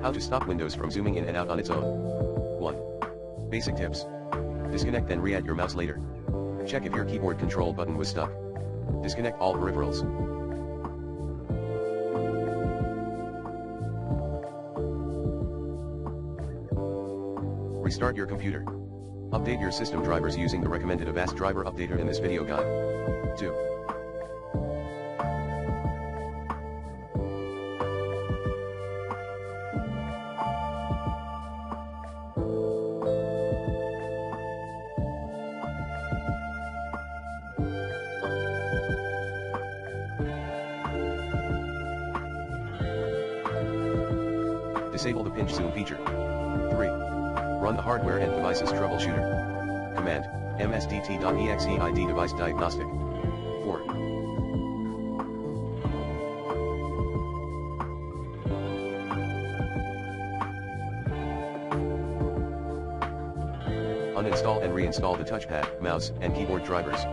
How to stop Windows from zooming in and out on its own. 1. Basic tips. Disconnect then re-add your mouse later. Check if your keyboard control button was stuck. Disconnect all peripherals. Restart your computer. Update your system drivers using the recommended Avast driver updater in this video guide. 2. Disable the pinch zoom feature. 3. Run the hardware and devices troubleshooter. Command, msdt.exe ID device diagnostic. 4. Uninstall and reinstall the touchpad, mouse, and keyboard drivers.